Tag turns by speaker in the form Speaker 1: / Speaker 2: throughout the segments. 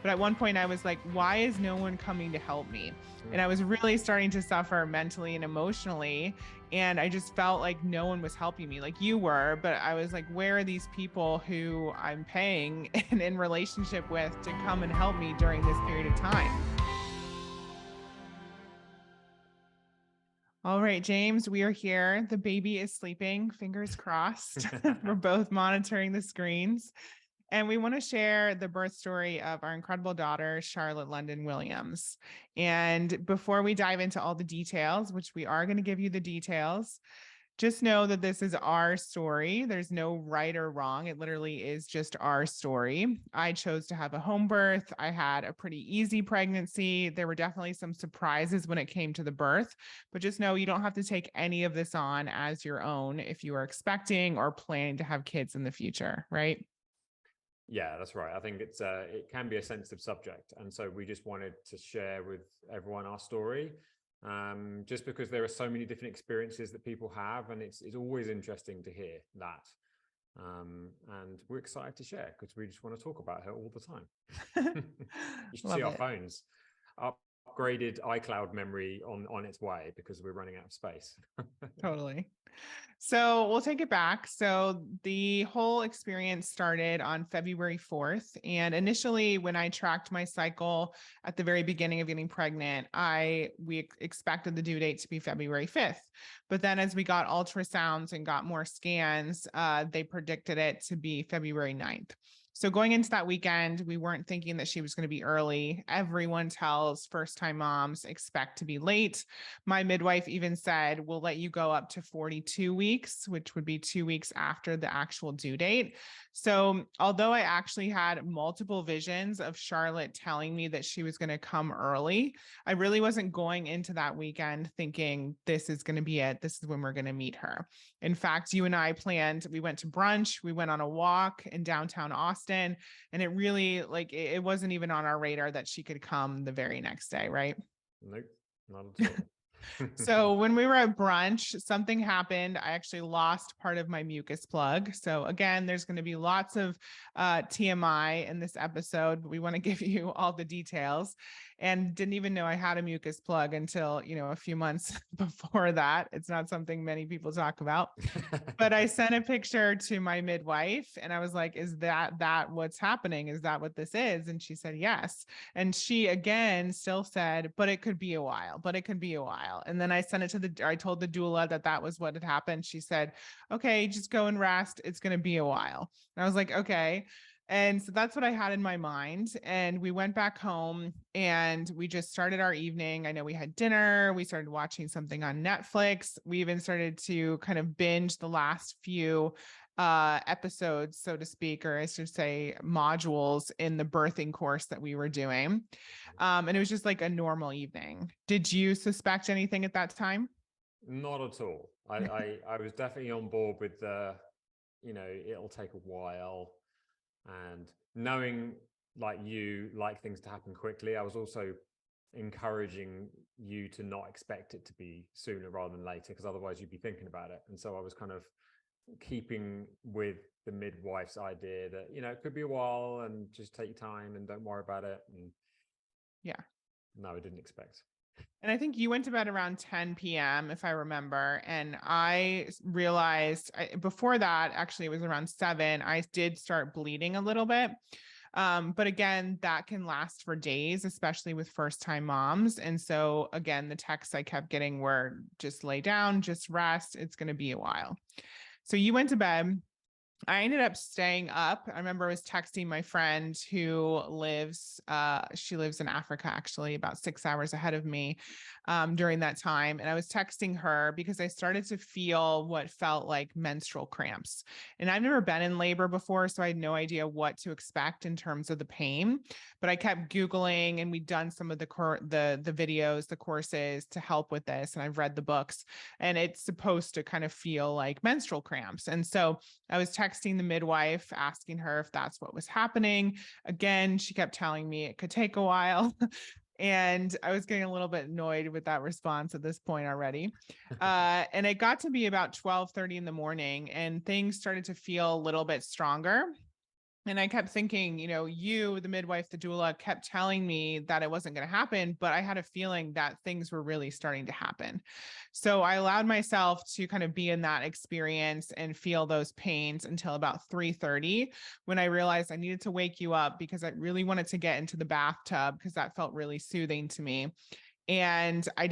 Speaker 1: But at one point I was like, why is no one coming to help me? And
Speaker 2: Mm.
Speaker 1: I was really starting to suffer mentally and emotionally. And I just felt like no one was helping me, like you were. But I was like, where are these people who I'm paying and in relationship with to come and help me during this period of time? All right, James, we are here. The baby is sleeping, fingers crossed. We're both monitoring the screens. And we want to share the birth story of our incredible daughter, Charlotte London Williams. And before we dive into all the details, which we are going to give you the details, just know that this is our story. There's no right or wrong. It literally is just our story. I chose to have a home birth. I had a pretty easy pregnancy. There were definitely some surprises when it came to the birth, but just know you don't have to take any of this on as your own if you are expecting or planning to have kids in the future, right?
Speaker 2: Yeah, that's right. I think it can be a sensitive subject, and so we just wanted to share with everyone our story, just because there are so many different experiences that people have, and it's always interesting to hear that. And we're excited to share because we just want to talk about her all the time. You should see
Speaker 1: Love
Speaker 2: our
Speaker 1: it.
Speaker 2: phones. Upgraded iCloud memory on its way because we're running out of space.
Speaker 1: Totally. So we'll take it back. So the whole experience started on February 4th. And initially, when I tracked my cycle at the very beginning of getting pregnant, we expected the due date to be February 5th. But then as we got ultrasounds and got more scans, they predicted it to be February 9th. So going into that weekend, we weren't thinking that she was going to be early. Everyone tells first time moms expect to be late. My midwife even said, we'll let you go up to 42 weeks, which would be 2 weeks after the actual due date. So, although I actually had multiple visions of Charlotte telling me that she was going to come early, I really wasn't going into that weekend thinking this is going to be it. This is when we're going to meet her. In fact, you and I planned, we went to brunch, we went on a walk in downtown Austin, and it really, like, it wasn't even on our radar that she could come the very next day, right?
Speaker 2: Nope, not at all.
Speaker 1: So when we were at brunch, something happened. I actually lost part of my mucus plug. So again, there's going to be lots of TMI in this episode, but we want to give you all the details. And didn't even know I had a mucus plug until, a few months before that. It's not something many people talk about. But I sent a picture to my midwife and I was like, is that what's happening? Is that what this is? And she said, yes. And she again still said, but it could be a while, but it could be a while. And then I sent it I told the doula that was what had happened. She said, okay, just go and rest. It's going to be a while. And I was like, okay. And so that's what I had in my mind. And we went back home and we just started our evening. I know we had dinner. We started watching something on Netflix. We even started to kind of binge the last few episodes, so to speak, or I should say modules in the birthing course that we were doing. And it was just like a normal evening. Did you suspect anything at that time?
Speaker 2: Not at all. I was definitely on board with it'll take a while, and knowing like you like things to happen quickly, I was also encouraging you to not expect it to be sooner rather than later, because otherwise you'd be thinking about it. And so I was kind of keeping with the midwife's idea that, it could be a while and just take your time and don't worry about it. And
Speaker 1: Yeah.
Speaker 2: no, I didn't expect.
Speaker 1: And I think you went to bed around 10 p.m., if I remember. And I realized before that, actually, it was around 7, I did start bleeding a little bit. But again, that can last for days, especially with first time moms. And so, again, the texts I kept getting were just lay down, just rest. It's going to be a while. So you went to bed. I ended up staying up. I remember I was texting my friend who she lives in Africa, actually, about 6 hours ahead of me during that time. And I was texting her because I started to feel what felt like menstrual cramps. And I've never been in labor before, so I had no idea what to expect in terms of the pain. But I kept Googling and we'd done some of the videos, the courses to help with this. And I've read the books and it's supposed to kind of feel like menstrual cramps. And so I was texting the midwife, asking her if that's what was happening. Again, she kept telling me it could take a while. And I was getting a little bit annoyed with that response at this point already. And it got to be about 12:30 in the morning and things started to feel a little bit stronger. And I kept thinking, you, the midwife, the doula, kept telling me that it wasn't going to happen, but I had a feeling that things were really starting to happen. So I allowed myself to kind of be in that experience and feel those pains until about 3:30, when I realized I needed to wake you up because I really wanted to get into the bathtub because that felt really soothing to me. And I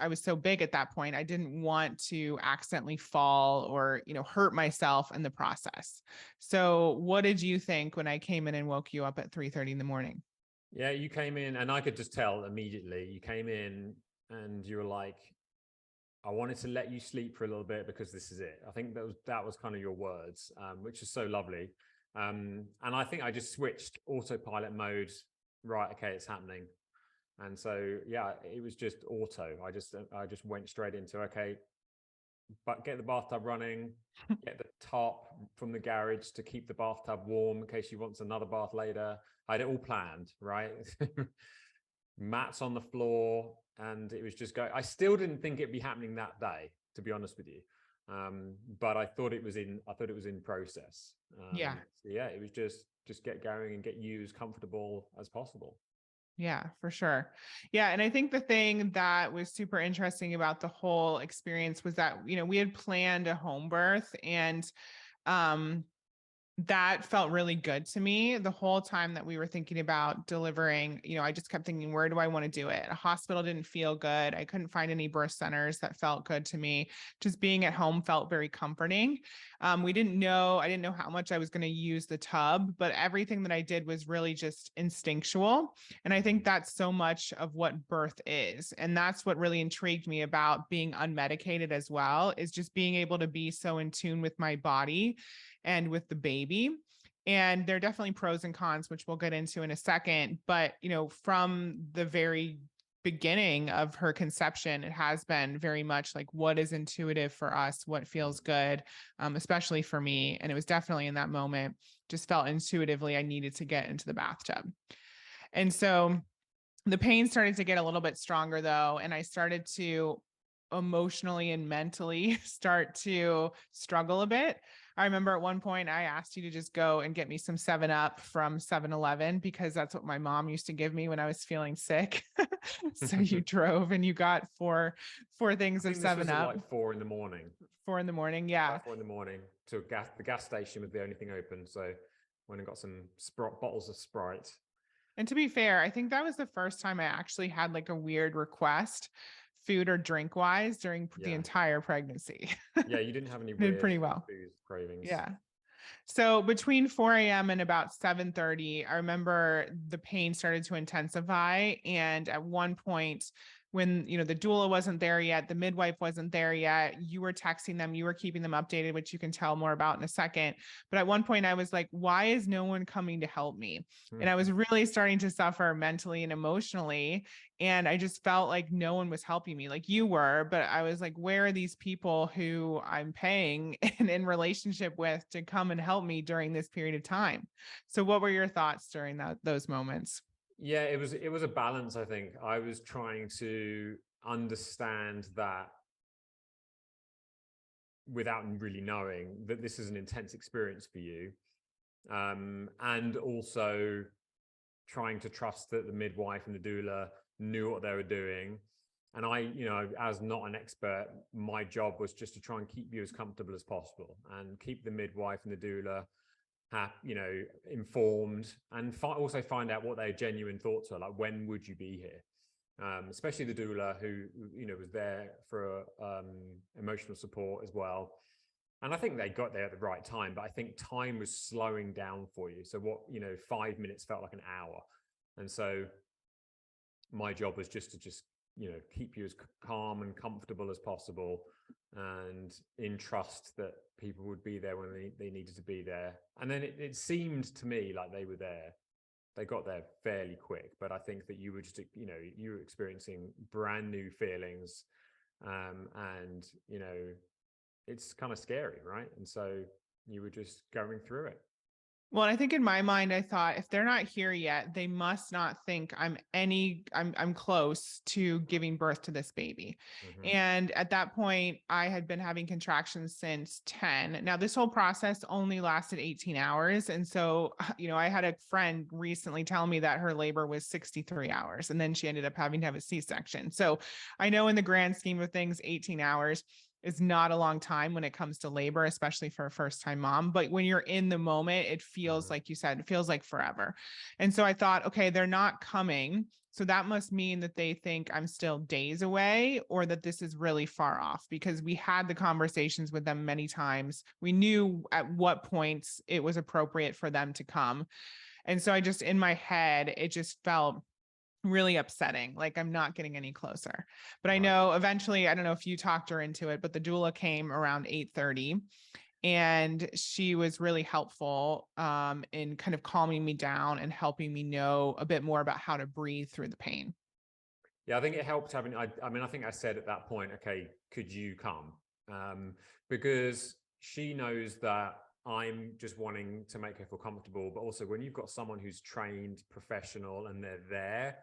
Speaker 1: was so big at that point, I didn't want to accidentally fall or, hurt myself in the process. So what did you think when I came in and woke you up at 3:30 in the morning?
Speaker 2: Yeah, you came in and I could just tell immediately. You came in and you were like, I wanted to let you sleep for a little bit because this is it. I think that was kind of your words, which is so lovely. And I think I just switched autopilot mode. Right, okay, it's happening. And so yeah, it was just auto. I just went straight into, okay, but get the bathtub running, get the top from the garage to keep the bathtub warm in case she wants another bath later. I had it all planned, right? Mats on the floor, and it was just going. I still didn't think it'd be happening that day, to be honest with you. But I thought it was in. I thought it was in process.
Speaker 1: Yeah.
Speaker 2: So yeah, it was just get going and get you as comfortable as possible.
Speaker 1: Yeah, for sure. Yeah. And I think the thing that was super interesting about the whole experience was that, we had planned a home birth, and um that felt really good to me the whole time that we were thinking about delivering. I just kept thinking, where do I want to do it? A hospital didn't feel good. I couldn't find any birth centers that felt good to me. Just being at home felt very comforting. I didn't know how much I was going to use the tub, but everything that I did was really just instinctual. And I think that's so much of what birth is. And that's what really intrigued me about being unmedicated as well, is just being able to be so in tune with my body and with the baby. And there are definitely pros and cons, which we'll get into in a second. But, from the very beginning of her conception, it has been very much like what is intuitive for us, what feels good, especially for me. And it was definitely in that moment, just felt intuitively I needed to get into the bathtub. And so the pain started to get a little bit stronger though. And I started to emotionally and mentally start to struggle a bit. I remember at one point I asked you to just go and get me some 7-Up from 7-Eleven because that's what my mom used to give me when I was feeling sick. So you drove and you got four
Speaker 2: I
Speaker 1: things of
Speaker 2: think this was at
Speaker 1: 7-Up,
Speaker 2: like 4 in the morning.
Speaker 1: 4 in the morning. Yeah.
Speaker 2: About 4 in the morning. To the gas station was the only thing open, so went and got some bottles of Sprite.
Speaker 1: And to be fair, I think that was the first time I actually had like a weird request, food or drink wise, during the
Speaker 2: Yeah,
Speaker 1: entire pregnancy.
Speaker 2: yeah. You didn't have any
Speaker 1: Did
Speaker 2: weird
Speaker 1: pretty well.
Speaker 2: food cravings.
Speaker 1: Yeah. So between 4 a.m. and about 7:30, I remember the pain started to intensify. And at one point, when the doula wasn't there yet, the midwife wasn't there yet, you were texting them, you were keeping them updated, which you can tell more about in a second. But at one point, I was like, why is no one coming to help me? And I was really starting to suffer mentally and emotionally. And I just felt like no one was helping me, like you were. But I was like, where are these people who I'm paying and in relationship with to come and help me during this period of time? So what were your thoughts during those moments?
Speaker 2: Yeah, it was a balance. I think I was trying to understand that without really knowing that this is an intense experience for you, and also trying to trust that the midwife and the doula knew what they were doing. And I, as not an expert, my job was just to try and keep you as comfortable as possible and keep the midwife and the doula informed, and also find out what their genuine thoughts are. Like, when would you be here? Especially the doula, who was there for emotional support as well. And I think they got there at the right time, but I think time was slowing down for you. So 5 minutes felt like an hour. And so my job was just to keep you as calm and comfortable as possible, and in trust that people would be there when they needed to be there. And then it seemed to me like they were there. They got there fairly quick, but I think that you were just, you were experiencing brand new feelings. And it's kind of scary, right? And so you were just going through it.
Speaker 1: Well, I think in my mind, I thought if they're not here yet, they must not think I'm close to giving birth to this baby.
Speaker 2: Hmm.
Speaker 1: And at that point, I had been having contractions since 10. Now, this whole process only lasted 18 hours. And so, I had a friend recently tell me that her labor was 63 hours and then she ended up having to have a C-section. So I know in the grand scheme of things, 18 hours is not a long time when it comes to labor, especially for a first time mom. But when you're in the moment, it feels
Speaker 2: Hmm.
Speaker 1: like you said, it feels like forever. And so I thought, okay, they're not coming. So that must mean that they think I'm still days away or that this is really far off because we had the conversations with them many times. We knew at what points it was appropriate for them to come. And so I just, in my head, it just felt really upsetting. Like I'm not getting any closer. But I
Speaker 2: Right.
Speaker 1: know eventually, I don't know if you talked her into it, but the doula came around 8:30 and she was really helpful in kind of calming me down and helping me know a bit more about how to breathe through the pain.
Speaker 2: Yeah, I think it helped having. I mean, I think I said at that point, okay, could you come? Um, because she knows that I'm just wanting to make her feel comfortable, but also when you've got someone who's trained, professional, and they're there,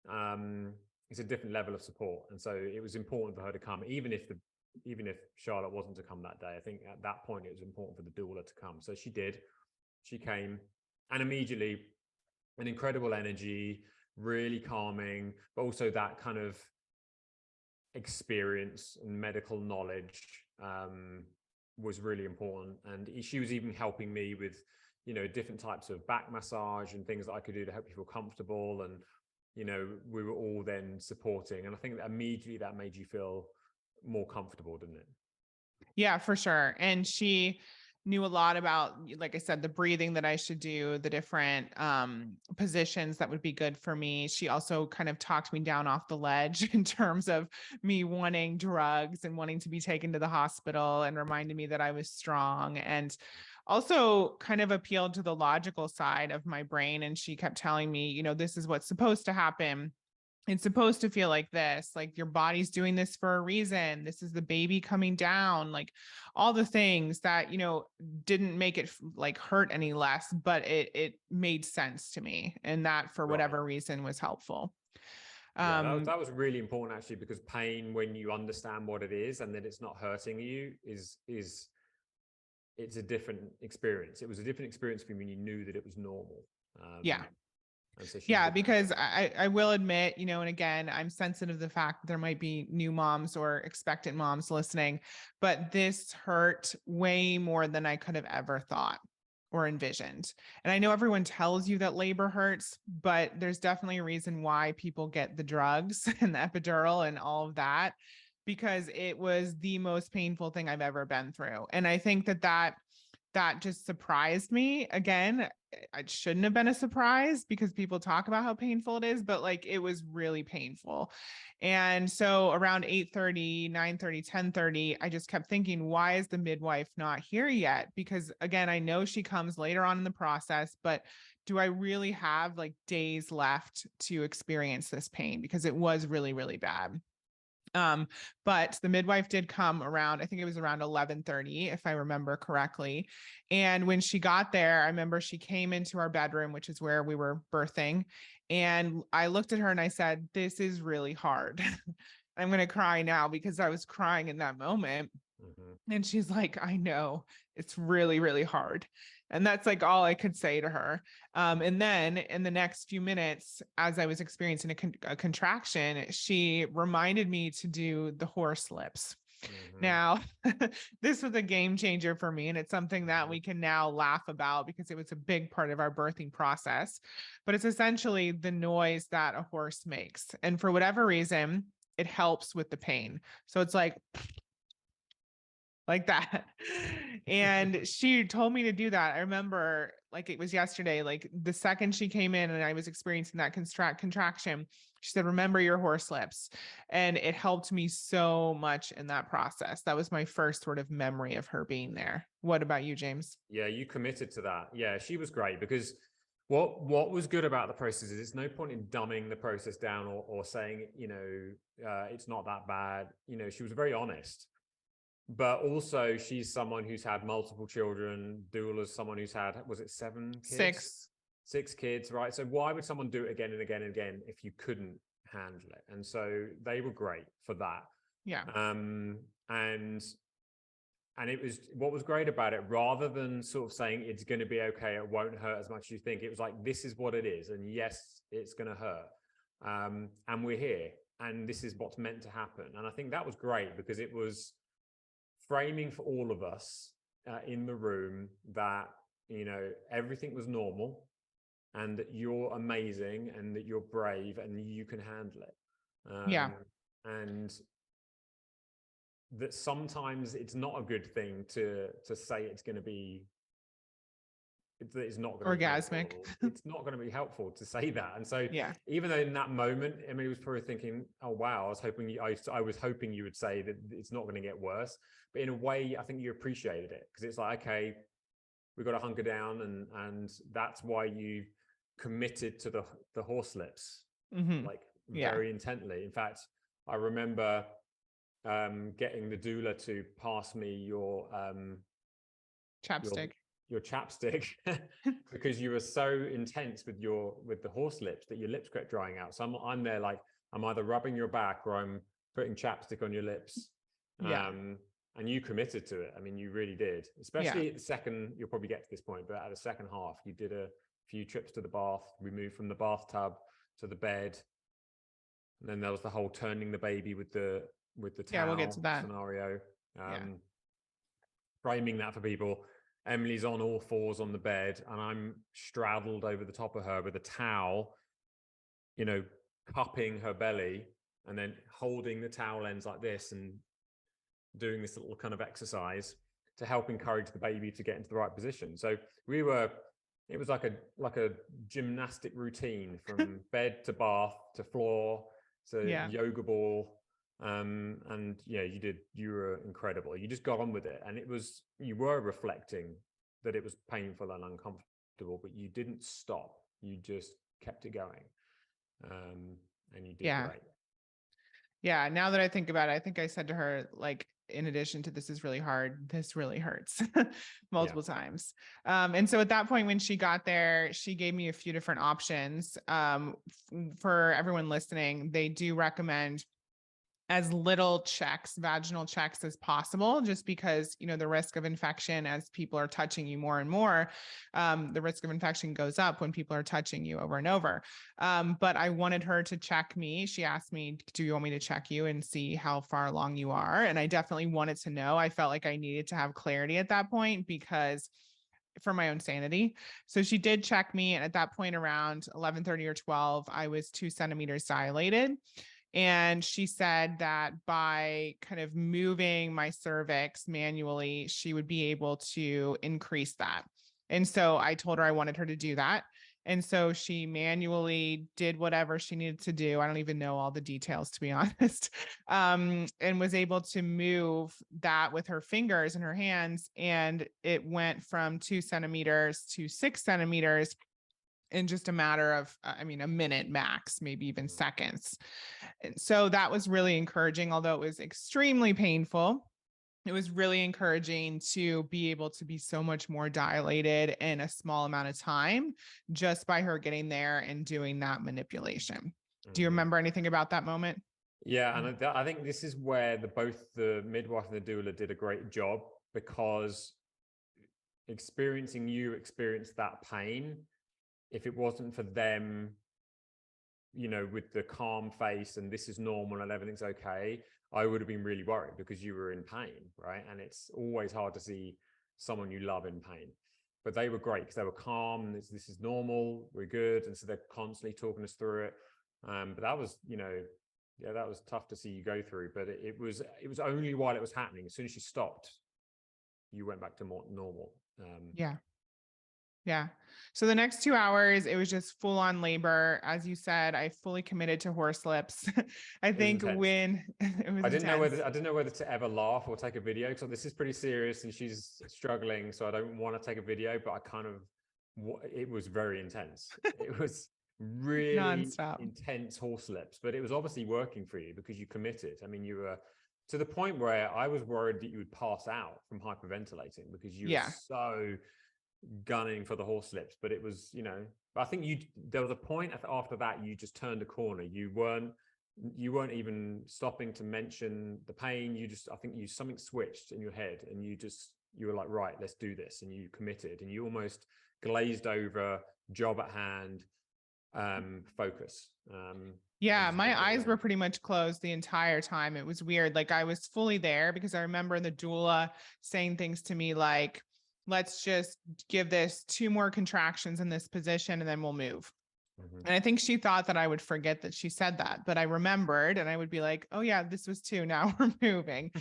Speaker 2: um, it's a different level of support. And so it was important for her to come, even if Charlotte wasn't to come that day. I think at that point it was important for the doula to come. So she did. She came, and immediately an incredible energy, really calming, but also that kind of experience and medical knowledge was really important. And she was even helping me with, different types of back massage and things that I could do to help you feel comfortable. And, we were all then supporting. And I think that immediately that made you feel more comfortable, didn't it?
Speaker 1: Yeah, for sure. And she knew a lot about, like I said, the breathing that I should do, the different positions that would be good for me. She also kind of talked me down off the ledge in terms of me wanting drugs and wanting to be taken to the hospital and reminded me that I was strong and also kind of appealed to the logical side of my brain. And she kept telling me, this is what's supposed to happen. It's supposed to feel like this, like your body's doing this for a reason. This is the baby coming down, like all the things that, didn't make it like hurt any less, but it made sense to me. And that for
Speaker 2: Right.
Speaker 1: whatever reason was helpful.
Speaker 2: Yeah, that
Speaker 1: Um,
Speaker 2: that was really important actually, because pain, when you understand what it is and that it's not hurting you, is it's a different experience. It was a different experience for me when you knew that it was normal.
Speaker 1: yeah.
Speaker 2: And so she
Speaker 1: Yeah,
Speaker 2: did that.
Speaker 1: because I will admit, and again, I'm sensitive to the fact that there might be new moms or expectant moms listening, but this hurt way more than I could have ever thought or envisioned. And I know everyone tells you that labor hurts, but there's definitely a reason why people get the drugs and the epidural and all of that, because it was the most painful thing I've ever been through. And I think that just surprised me. Again, it shouldn't have been a surprise because people talk about how painful it is, but like it was really painful. And so around 8:30, 9:30, 10:30, I just kept thinking, why is the midwife not here yet? Because again, I know she comes later on in the process, but do I really have like days left to experience this pain? Because it was really, really bad. Um, but the midwife did come around, I think it was around 11:30, if I remember correctly. And when she got there, I remember she came into our bedroom, which is where we were birthing. And I looked at her and I said, this is really hard. I'm going to cry now because I was crying in that moment.
Speaker 2: Hmm.
Speaker 1: And she's like, I know it's really, really hard. And that's like all I could say to her. And then in the next few minutes, as I was experiencing a contraction, she reminded me to do the horse lips.
Speaker 2: Hmm.
Speaker 1: Now, this was a game changer for me, and it's something that
Speaker 2: Hmm.
Speaker 1: we can now laugh about because it was a big part of our birthing process. But it's essentially the noise that a horse makes. And for whatever reason, it helps with the pain. So it's like that. And she told me to do that. I remember like it was yesterday, like the second she came in and I was experiencing that contraction, she said, remember your horse lips. And it helped me so much in that process. That was my first sort of memory of her being there. What about you, James?
Speaker 2: Yeah, you committed to that. Yeah, she was great because what was good about the process is it's no point in dumbing the process down or saying, it's not that bad. She was very honest. but also she's someone who's had multiple children. Doula's someone who's had, was it 7 kids?
Speaker 1: 6.
Speaker 2: 6 kids, right? So why would someone do it again and again and again if you couldn't handle it? And so they were great for that.
Speaker 1: Yeah.
Speaker 2: And it was, what was great about it, rather than sort of saying it's going to be okay, it won't hurt as much as you think, it was like, this is what it is, and yes, it's going to hurt, and we're here, and this is what's meant to happen. And I think that was great, because it was framing for all of us in the room that, you know, everything was normal, and that you're amazing, and that you're brave, and you can handle it.
Speaker 1: Yeah.
Speaker 2: And that sometimes it's not a good thing to say it's going to be, it's not going to
Speaker 1: Orgasmic.
Speaker 2: be it's not going to be helpful to say that. And so
Speaker 1: Yeah.
Speaker 2: even though in that moment Emily was probably thinking, oh wow, I was hoping you would say that it's not going to get worse, but in a way I think you appreciated it, because it's like, okay, we've got to hunker down, and that's why you committed to the horse lips, like very intently. In fact, I remember getting the doula to pass me your
Speaker 1: Chapstick.
Speaker 2: Your chapstick because you were so intense with the horse lips that your lips kept drying out. So I'm there like, I'm either rubbing your back or I'm putting chapstick on your lips. And you committed to it. I mean, you really did, especially at the second, you'll probably get to this point, but at the second half, you did a few trips to the bath. We moved from the bathtub to the bed. And then there was the whole turning the baby with the towel
Speaker 1: we'll get to that
Speaker 2: scenario. Framing that for people. Emily's on all fours on the bed, and I'm straddled over the top of her with a towel, you know, cupping her belly, and then holding the towel ends like this and doing this little kind of exercise to help encourage the baby to get into the right position. So it was like a gymnastic routine from bed to bath to floor to yoga ball. And yeah, you were incredible. You just got on with it. And you were reflecting that it was painful and uncomfortable, but you didn't stop. You just kept it going. And you did great.
Speaker 1: Yeah. Now that I think about it, I think I said to her, like, in addition to this is really hard, this really hurts multiple times. And so at that point, when she got there, she gave me a few different options. For everyone listening, they do recommend as little vaginal checks as possible, just because, you know, the risk of infection as people are touching you more and more, the risk of infection goes up when people are touching you over and over. But I wanted her to check me. She asked me, do you want me to check you and see how far along you are? And I definitely wanted to know. I felt like I needed to have clarity at that point, because for my own sanity. So she did check me. And at that point, around 11:30 or 12, I was 2 centimeters dilated. And she said that by kind of moving my cervix manually, she would be able to increase that. And so I told her I wanted her to do that. And so she manually did whatever she needed to do. I don't even know all the details, to be honest, and was able to move that with her fingers and her hands. And it went from 2 centimeters to 6 centimeters in just a matter of, a minute max, maybe even seconds. And so that was really encouraging, although it was extremely painful. It was really encouraging to be able to be so much more dilated in a small amount of time, just by her getting there and doing that manipulation. Do you remember anything about that moment?
Speaker 2: Yeah, and I think this is where both the midwife and the doula did a great job, because experiencing that pain, if it wasn't for them, you know, with the calm face and this is normal and everything's okay, I would have been really worried, because you were in pain, right? And it's always hard to see someone you love in pain. But they were great, because they were calm. This is normal. We're good. And so they're constantly talking us through it. But that was, you know, that was tough to see you go through. But it was only while it was happening. As soon as she stopped, you went back to more normal.
Speaker 1: Yeah. So the next 2 hours, it was just full on labor. As you said, I fully committed to horse lips. I think when it was
Speaker 2: I didn't know whether to ever laugh or take a video, because this is pretty serious and she's struggling. So I don't want to take a video, but it was very intense. It was really
Speaker 1: non-stop,
Speaker 2: intense horse lips, but it was obviously working for you because you committed. I mean, you were to the point where I was worried that you would pass out from hyperventilating because you were
Speaker 1: Yeah.
Speaker 2: so gunning for the horse lips. But it was, I think there was a point after that you just turned a corner. You weren't even stopping to mention the pain. I think something switched in your head, and you were like, right, let's do this, and you committed, and you almost glazed over job at hand, focus.
Speaker 1: Yeah,
Speaker 2: And just
Speaker 1: my
Speaker 2: wanted to get it
Speaker 1: eyes were
Speaker 2: in.
Speaker 1: pretty much closed the entire time. It was weird. Like I was fully there because I remember the doula saying things to me like, let's just give this 2 more contractions in this position and then we'll move.
Speaker 2: Mhm.
Speaker 1: And I think she thought that I would forget that she said that, but I remembered and I would be like, oh yeah, this was 2. Now we're moving.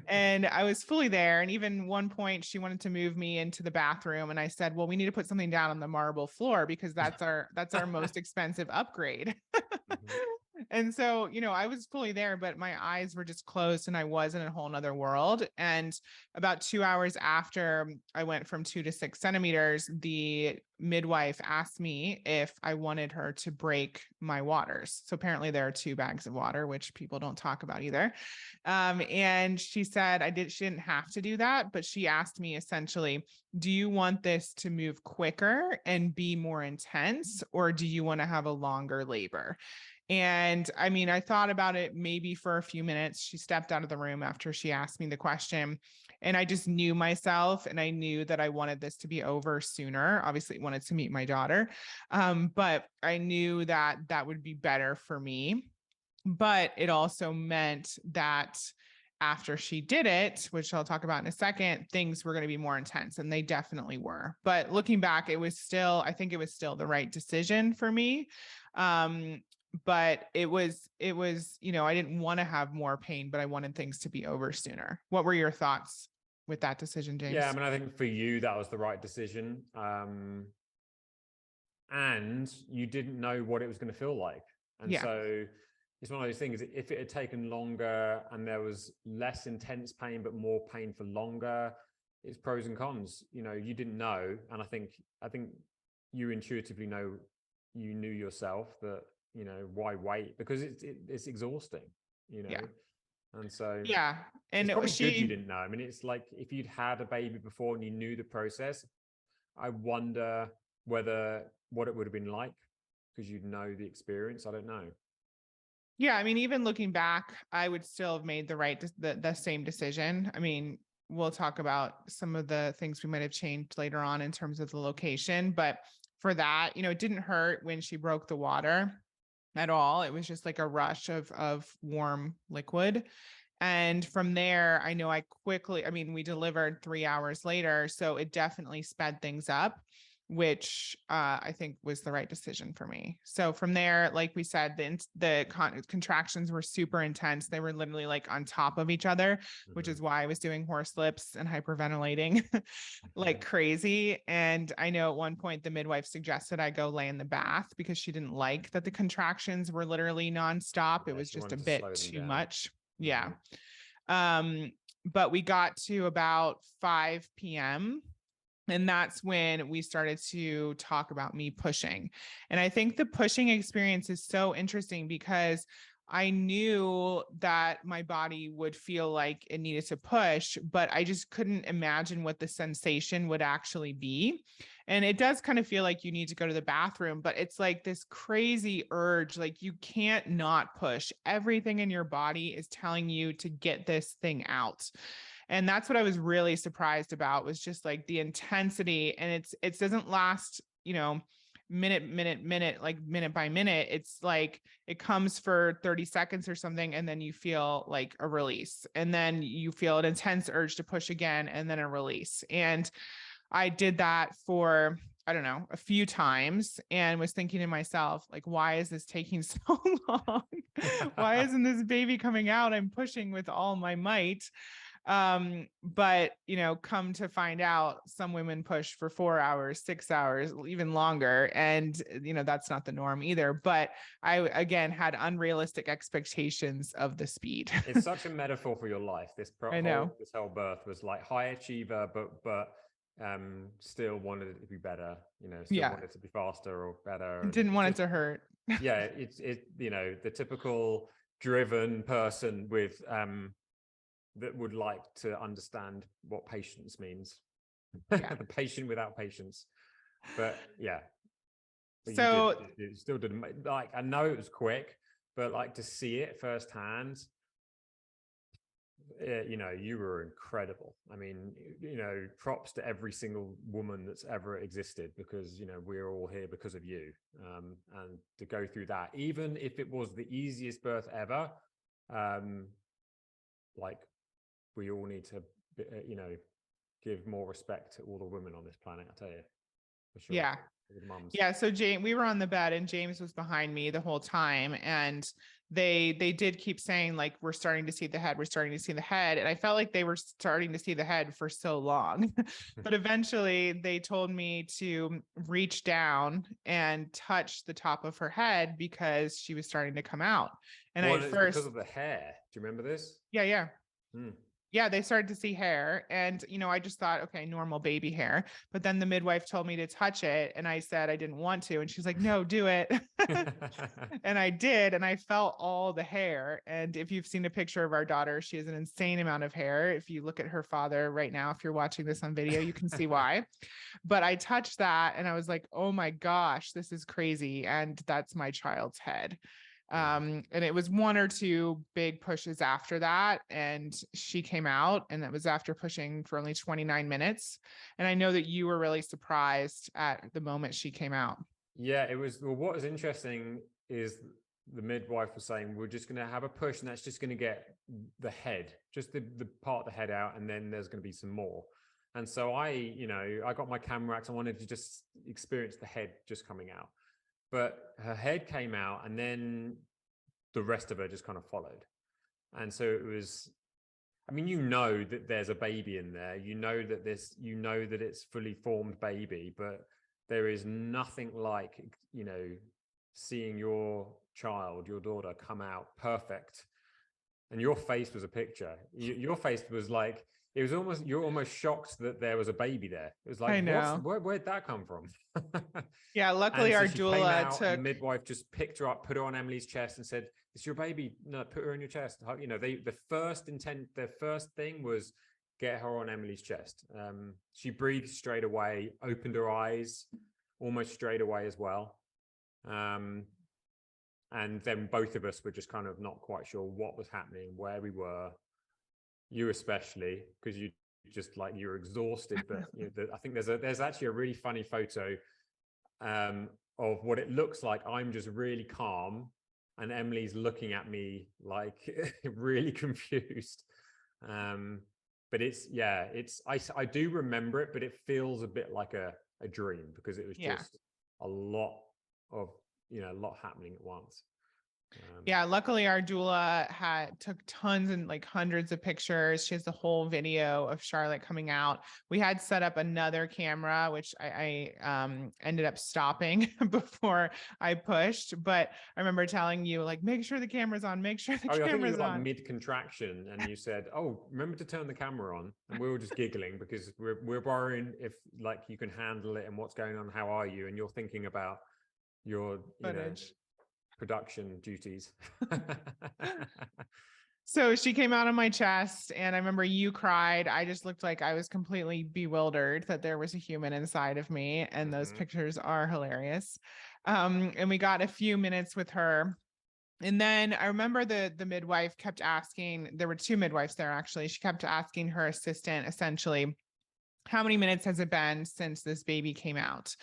Speaker 1: And I was fully there. And even one point she wanted to move me into the bathroom. And I said, well, we need to put something down on the marble floor because that's our most expensive upgrade.
Speaker 2: Mhm.
Speaker 1: And so, I was fully there, but my eyes were just closed and I was in a whole nother world. And about 2 hours after I went from 2 to 6 centimeters, the midwife asked me if I wanted her to break my waters. So apparently there are 2 bags of water, which people don't talk about either. And she said she didn't have to do that, but she asked me essentially, do you want this to move quicker and be more intense, or do you want to have a longer labor? And I mean, I thought about it maybe for a few minutes. She stepped out of the room after she asked me the question. And I just knew myself and I knew that I wanted this to be over sooner. Obviously, wanted to meet my daughter. But I knew that that would be better for me. But it also meant that after she did it, which I'll talk about in a second, things were going to be more intense, and they definitely were. But looking back, I think it was still the right decision for me. But it was, I didn't want to have more pain, but I wanted things to be over sooner. What were your thoughts with that decision,
Speaker 2: Yeah, I
Speaker 1: James?
Speaker 2: mean, I think for you that was the right decision. And you didn't know what it was going to feel like. And
Speaker 1: Yeah.
Speaker 2: so it's one of those things, if it had taken longer and there was less intense pain, but more pain for longer, it's pros and cons. You didn't know. And I think you intuitively you knew yourself that, why wait? Because it's exhausting, you know?
Speaker 1: Yeah.
Speaker 2: And so
Speaker 1: Yeah.
Speaker 2: it's
Speaker 1: And
Speaker 2: probably good you
Speaker 1: she,
Speaker 2: didn't know. I mean, it's like if you'd had a baby before and you knew the process, I wonder what it would have been like because you'd know the experience. I don't know.
Speaker 1: yeah, I mean, even looking back, I would still have made the same decision. I mean, we'll talk about some of the things we might have changed later on in terms of the location, but for that, it didn't hurt when she broke the water at all. It was just like a rush of warm liquid. And from there, I mean, we delivered 3 hours later. So it definitely sped things up, which I think was the right decision for me. So from there, like we said, contractions were super intense. They were literally like on top of each other, which is why I was doing horse lips and hyperventilating like crazy. And I know at one point the midwife suggested I go lay in the bath because she didn't like that the contractions were literally nonstop. It
Speaker 2: Yeah,
Speaker 1: was
Speaker 2: she
Speaker 1: just a
Speaker 2: wanted to
Speaker 1: bit
Speaker 2: slow them
Speaker 1: too
Speaker 2: down.
Speaker 1: much. Yeah. But we got to about 5 p.m. And that's when we started to talk about me pushing. And I think the pushing experience is so interesting because I knew that my body would feel like it needed to push, but I just couldn't imagine what the sensation would actually be. And it does kind of feel like you need to go to the bathroom, but it's like this crazy urge. Like you can't not push. Everything in your body is telling you to get this thing out. And that's what I was really surprised about, was just like the intensity. And it doesn't last, minute, like minute by minute. It's like it comes for 30 seconds or something, and then you feel like a release, and then you feel an intense urge to push again, and then a release. And I did that for, I don't know, a few times, and was thinking to myself, like, why is this taking so long? Why isn't this baby coming out? I'm pushing with all my might. But come to find out, some women push for 4 hours, 6 hours, even longer. And that's not the norm either. But I again had unrealistic expectations of the speed.
Speaker 2: It's such a metaphor for your life.
Speaker 1: I know.
Speaker 2: This whole birth was like high achiever, but still wanted it to be better. Still
Speaker 1: Yeah.
Speaker 2: wanted it to be faster or better. And
Speaker 1: Didn't
Speaker 2: it's
Speaker 1: want it
Speaker 2: just,
Speaker 1: to hurt.
Speaker 2: yeah, the typical driven person with that would like to understand what patience means.
Speaker 1: Yeah.
Speaker 2: The patient without patience. But yeah, but
Speaker 1: So
Speaker 2: you still did, like, I know it was quick, but like to see it firsthand, you know, you were incredible. I mean, you know, props to every single woman that's ever existed, because, you know, we're all here because of you. And to go through that, even if it was the easiest birth ever, like, we all need to, you know, give more respect to all the women on this planet, I tell you, for sure.
Speaker 1: yeah.
Speaker 2: All the mums.
Speaker 1: Yeah, so James, we were on the bed and James was behind me the whole time, and they did keep saying like, we're starting to see the head, we're starting to see the head, and I felt like they were starting to see the head for so long. But eventually they told me to reach down and touch the top of her head because she was starting to come out. And
Speaker 2: Well,
Speaker 1: I
Speaker 2: and
Speaker 1: at
Speaker 2: it's because
Speaker 1: first,
Speaker 2: of the hair. Do you remember this?
Speaker 1: yeah.
Speaker 2: Hmm.
Speaker 1: Yeah, they started to see hair. And, I just thought, okay, normal baby hair. But then the midwife told me to touch it. And I said I didn't want to. And she's like, no, do it. And I did. And I felt all the hair. And if you've seen a picture of our daughter, she has an insane amount of hair. If you look at her father right now, if you're watching this on video, you can see why. But I touched that and I was like, oh my gosh, this is crazy. And that's my child's head. And it was one or two big pushes after that, and she came out, and that was after pushing for only 29 minutes. And I know that you were really surprised at the moment she came out.
Speaker 2: Yeah, it was. Well, what was interesting is the midwife was saying, we're just going to have a push, and that's just going to get the head, just the part of the head out, and then there's going to be some more. And so I got my camera out. I wanted to just experience the head just coming out. But her head came out, and then the rest of her just kind of followed. And so it was, I mean, you know that there's a baby in there. You know that it's fully formed baby, but there is nothing like, seeing your child, your daughter, come out perfect. And your face was a picture. Your face was like, it was almost, you're almost shocked that there was a baby there. It was like,
Speaker 1: I know.
Speaker 2: where'd that come from?
Speaker 1: Yeah, luckily
Speaker 2: so
Speaker 1: our
Speaker 2: she came
Speaker 1: doula
Speaker 2: out, and the
Speaker 1: took.
Speaker 2: midwife just picked her up, put her on Emily's chest, and said, "It's your baby. No, put her in your chest." The first thing was get her on Emily's chest. She breathed straight away, opened her eyes almost straight away as well. And then both of us were just kind of not quite sure what was happening, where we were. You especially, because you were exhausted. But I think there's actually a really funny photo of what it looks like. I'm just really calm, and Emily's looking at me like really confused. But I do remember it, but it feels a bit like a dream, because it was just a lot happening at once.
Speaker 1: Yeah, luckily our doula took tons and like hundreds of pictures. She has the whole video of Charlotte coming out. We had set up another camera, which I ended up stopping before I pushed. But I remember telling you, like, make sure the camera's on, make sure the
Speaker 2: I think you
Speaker 1: camera's
Speaker 2: were like
Speaker 1: on.
Speaker 2: mid-contraction, and you said, "Oh, remember to turn the camera on." And we were just giggling because we're worrying if like you can handle it and what's going on. How are you? And you're thinking about your
Speaker 1: Footage.
Speaker 2: Production duties.
Speaker 1: So she came out on my chest, and I remember you cried. I just looked like I was completely bewildered that there was a human inside of me, and those pictures are hilarious. And we got a few minutes with her. And then I remember the midwife kept asking, there were two midwives there actually. She kept asking her assistant essentially, how many minutes has it been since this baby came out?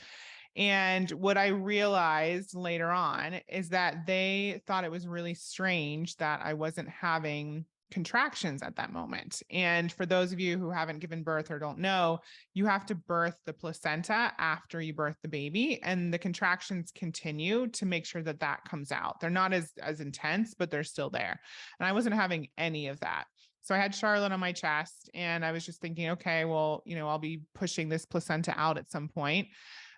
Speaker 1: And what I realized later on is that they thought it was really strange that I wasn't having contractions at that moment. And for those of you who haven't given birth or don't know, you have to birth the placenta after you birth the baby, and the contractions continue to make sure that that comes out. They're not as intense, but they're still there. And I wasn't having any of that. So I had Charlotte on my chest, and I was just thinking, okay, well, I'll be pushing this placenta out at some point.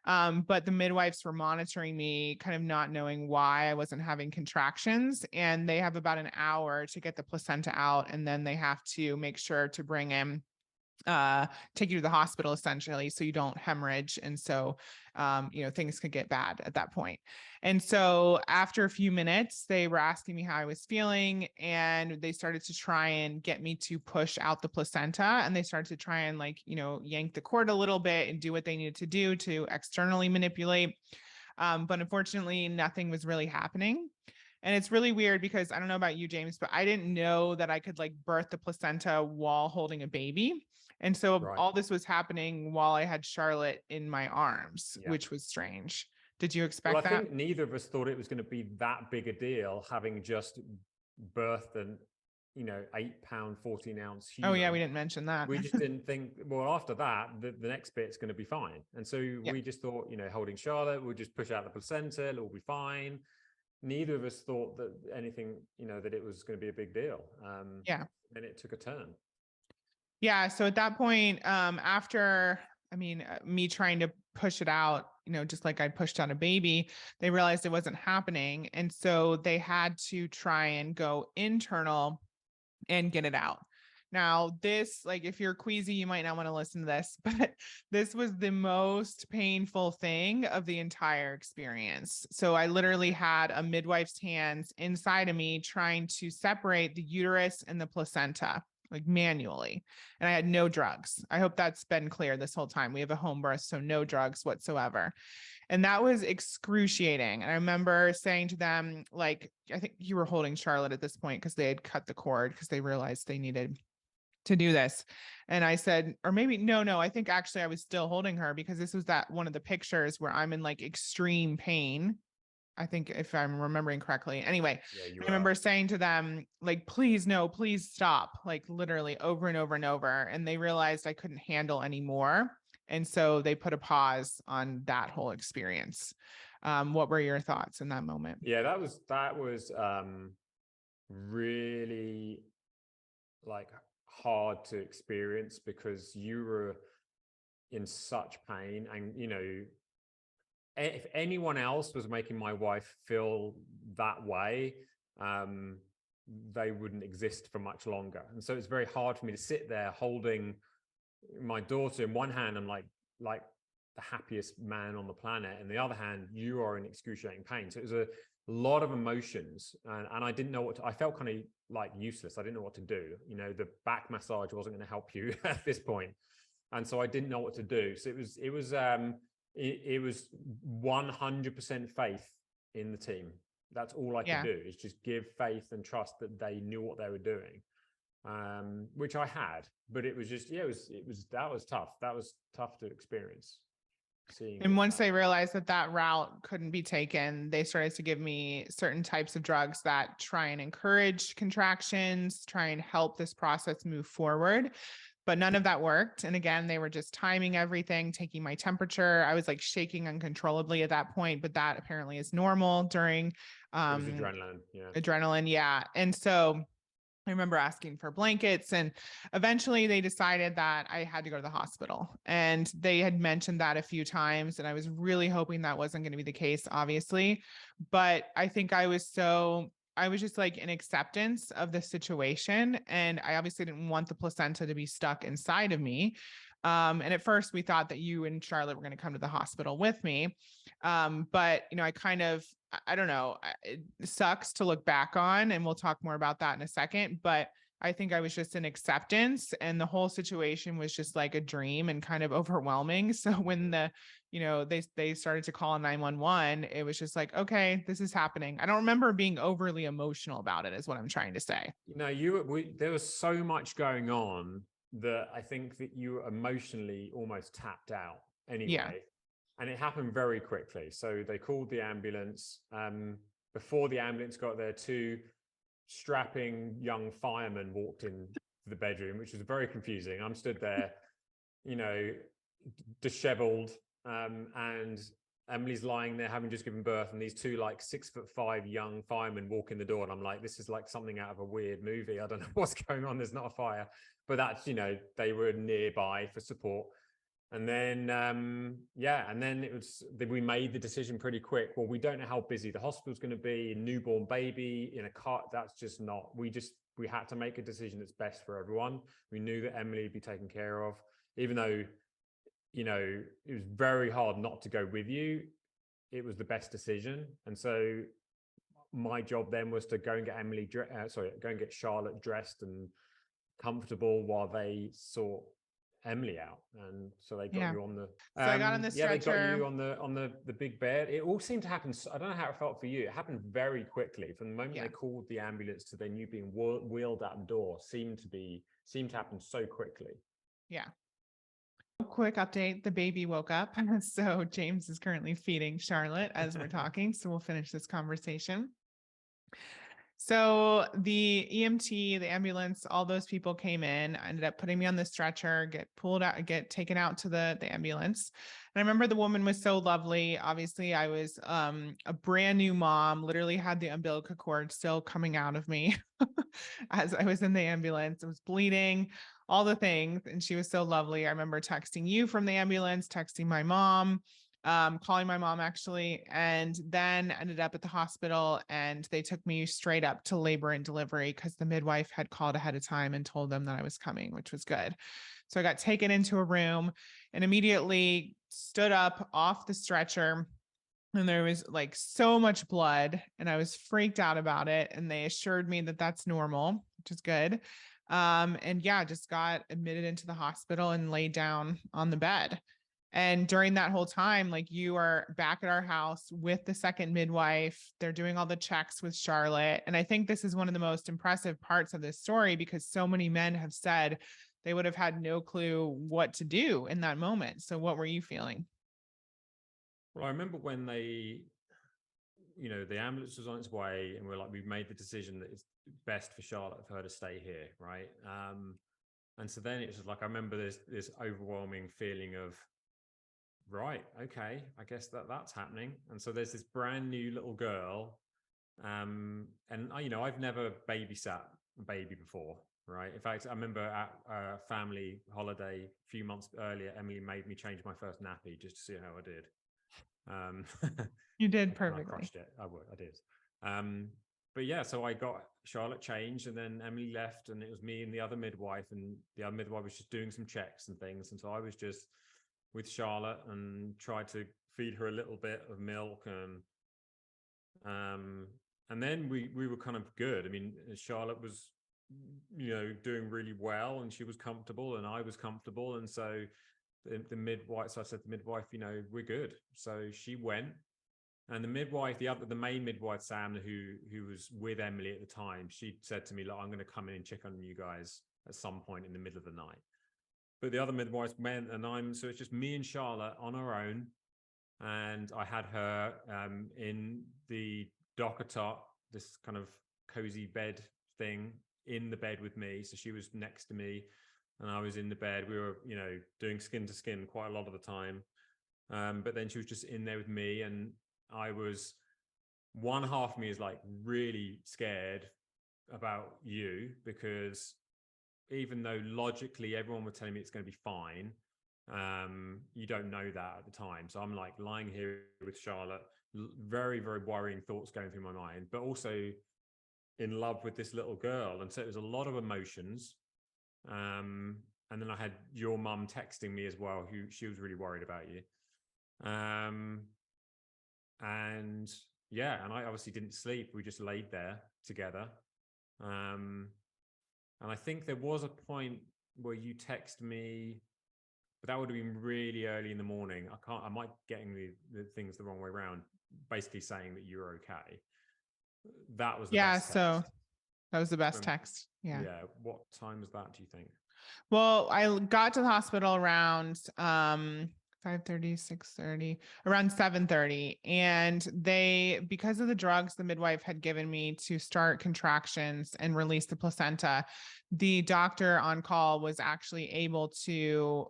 Speaker 1: But the midwives were monitoring me, kind of not knowing why I wasn't having contractions. And they have about an hour to get the placenta out. And then they have to make sure to bring in take you to the hospital essentially, so you don't hemorrhage. And so, things could get bad at that point. And so after a few minutes, they were asking me how I was feeling, and they started to try and get me to push out the placenta, and they started to try and yank the cord a little bit and do what they needed to do to externally manipulate. But unfortunately, nothing was really happening. And it's really weird because I don't know about you, James, but I didn't know that I could birth the placenta while holding a baby. And so
Speaker 2: Right.
Speaker 1: all this was happening while I had Charlotte in my arms,
Speaker 2: Yeah.
Speaker 1: which was strange. Did you
Speaker 2: Well, I
Speaker 1: expect that?
Speaker 2: think neither of us thought it was going to be that big a deal, having just birthed an, 8-pound, 14-ounce
Speaker 1: Oh, yeah,
Speaker 2: human.
Speaker 1: we didn't mention that.
Speaker 2: We just didn't think, well, after that, the next bit's going to be fine. And so
Speaker 1: Yeah.
Speaker 2: we just thought, holding Charlotte, we'll just push out the placenta, it'll be fine. Neither of us thought that anything, that it was going to be a big deal.
Speaker 1: Yeah.
Speaker 2: And it took a turn.
Speaker 1: Yeah. So at that point, after, me trying to push it out, just like I pushed out a baby, they realized it wasn't happening. And so they had to try and go internal and get it out. Now, this, if you're queasy, you might not want to listen to this, but this was the most painful thing of the entire experience. So I literally had a midwife's hands inside of me trying to separate the uterus and the placenta, manually. And I had no drugs. I hope that's been clear this whole time. We have a home birth, so no drugs whatsoever. And that was excruciating. And I remember saying to them, I think you were holding Charlotte at this point because they had cut the cord because they realized they needed to do this. And I said, or maybe, no, I think actually I was still holding her because this was that one of the pictures where I'm in extreme pain. I think if I'm remembering correctly. Anyway,
Speaker 2: Yeah,
Speaker 1: I remember saying to them, please, no, please stop, literally over and over and over. And they realized I couldn't handle anymore. And so they put a pause on that whole experience. What were your thoughts in that moment?
Speaker 2: Yeah, that was really hard to experience because you were in such pain, and if anyone else was making my wife feel that way, they wouldn't exist for much longer. And so it's very hard for me to sit there holding my daughter in one hand. I'm like the happiest man on the planet. In the other hand, you are in excruciating pain. So it was a lot of emotions, and I didn't know what to, I felt kind of useless. I didn't know what to do. The back massage wasn't going to help you at this point. And so I didn't know what to do. So it was 100% faith in the team. That's all I could do, is just give faith and trust that they knew what they were doing, which I had. But it was just, that was tough. That was tough to experience.
Speaker 1: And once they realized that route couldn't be taken, they started to give me certain types of drugs that try and encourage contractions, try and help this process move forward. But none of that worked. And again, they were just timing everything, taking my temperature. I was shaking uncontrollably at that point, but that apparently is normal during
Speaker 2: it was adrenaline. Yeah.
Speaker 1: Adrenaline. Yeah. And so I remember asking for blankets, and eventually they decided that I had to go to the hospital. And they had mentioned that a few times, and I was really hoping that wasn't going to be the case, obviously. But I think I was just in acceptance of the situation. And I obviously didn't want the placenta to be stuck inside of me. And at first we thought that you and Charlotte were going to come to the hospital with me. But, I don't know, it sucks to look back on, and we'll talk more about that in a second. But I think I was just in acceptance, and the whole situation was just like a dream and kind of overwhelming. So when they started to call 911, it was just okay, this is happening. I don't remember being overly emotional about it, is what I'm trying to say.
Speaker 2: There was so much going on that I think that you were emotionally almost tapped out anyway.
Speaker 1: Yeah.
Speaker 2: And it happened very quickly. So they called the ambulance. Before the ambulance got there, two strapping young firemen walked into the bedroom, which was very confusing. I'm stood there, disheveled, and Emily's lying there having just given birth, and these two 6'5" young firemen walk in the door, and I'm like, this is something out of a weird movie. I don't know what's going on. There's not a fire, but that's, they were nearby for support. And then, and then we made the decision pretty quick. Well, we don't know how busy the hospital's going to be. A newborn baby in a cot, that's just not, we just we had to make a decision that's best for everyone. We knew that Emily would be taken care of, even though, you know, it was very hard not to go with you. It was the best decision. And so my job then was to go and get go and get Charlotte dressed and comfortable while they sort Emily out. And so they got
Speaker 1: Yeah.
Speaker 2: you on the
Speaker 1: So I got on the
Speaker 2: yeah, they got
Speaker 1: stretcher.
Speaker 2: you on the big bed. It all seemed to happen. I don't know how it felt for you. It happened very quickly. From the moment
Speaker 1: Yeah.
Speaker 2: they called the ambulance to then you being wheeled out the door seemed to happen so quickly.
Speaker 1: Yeah. Quick update, the baby woke up. So James is currently feeding Charlotte as we're talking. So we'll finish this conversation. So the EMT, the ambulance, all those people came in, ended up putting me on the stretcher, get pulled out, get taken out to the ambulance. And I remember the woman was so lovely. Obviously, I was a brand new mom, literally had the umbilical cord still coming out of me as I was in the ambulance. I was bleeding, all the things. And she was so lovely. I remember texting you from the ambulance, texting my mom, calling my mom actually, and then ended up at the hospital, and they took me straight up to labor and delivery because the midwife had called ahead of time and told them that I was coming, which was good. So I got taken into a room and immediately stood up off the stretcher, and there was like so much blood, and I was freaked out about it. And they assured me that that's normal, which is good. And yeah, just got admitted into the hospital and laid down on the bed. And during that whole time, like, you are back at our house with the second midwife. They're doing all the checks with Charlotte. And I think this is one of the most impressive parts of this story, because so many men have said they would have had no clue what to do in that moment. So what were you feeling?
Speaker 2: Well, I remember when the ambulance was on its way, and we've made the decision that it's best for Charlotte for her to stay here, right? And so then it's just like, I remember this overwhelming feeling of, right, okay, I guess that's happening. And so there's this brand new little girl, and I've never babysat a baby before, right? In fact, I remember at a family holiday a few months earlier, Emily made me change my first nappy just to see how I did.
Speaker 1: You did
Speaker 2: I
Speaker 1: perfectly.
Speaker 2: crushed it. I did. But yeah, so I got Charlotte changed, and then Emily left, and it was me and the other midwife, and the other midwife was just doing some checks and things. And so I was just with Charlotte and tried to feed her a little bit of milk, and then we were kind of good. I mean, Charlotte was, doing really well, and she was comfortable, and I was comfortable, and so the midwife. So I said to the midwife, we're good. So she went, and the midwife, the main midwife, Sam, who was with Emily at the time, she said to me, "Look, I'm going to come in and check on you guys at some point in the middle of the night." But the other midwives went, and so it's just me and Charlotte on our own. And I had her in the docker top, this kind of cozy bed thing, in the bed with me. So she was next to me, and I was in the bed. We were, doing skin to skin quite a lot of the time. But then she was just in there with me, and I was, one half of me is like really scared about you, because even though logically everyone was telling me it's going to be fine, you don't know that at the time. So I'm like lying here with Charlotte, very, very worrying thoughts going through my mind, but also in love with this little girl. And so it was a lot of emotions. And then I had your mum texting me as well, who she was really worried about you. And yeah, and I obviously didn't sleep. We just laid there together. And I think there was a point where you text me, but that would have been really early in the morning. I might getting the things the wrong way around, basically saying that you're okay. That was the best
Speaker 1: So
Speaker 2: text.
Speaker 1: that was the best text. Yeah.
Speaker 2: Yeah. What time was that, do you think?
Speaker 1: Well, I got to the hospital around 5:30, 6:30, around 7:30. And because of the drugs the midwife had given me to start contractions and release the placenta, the doctor on call was actually able to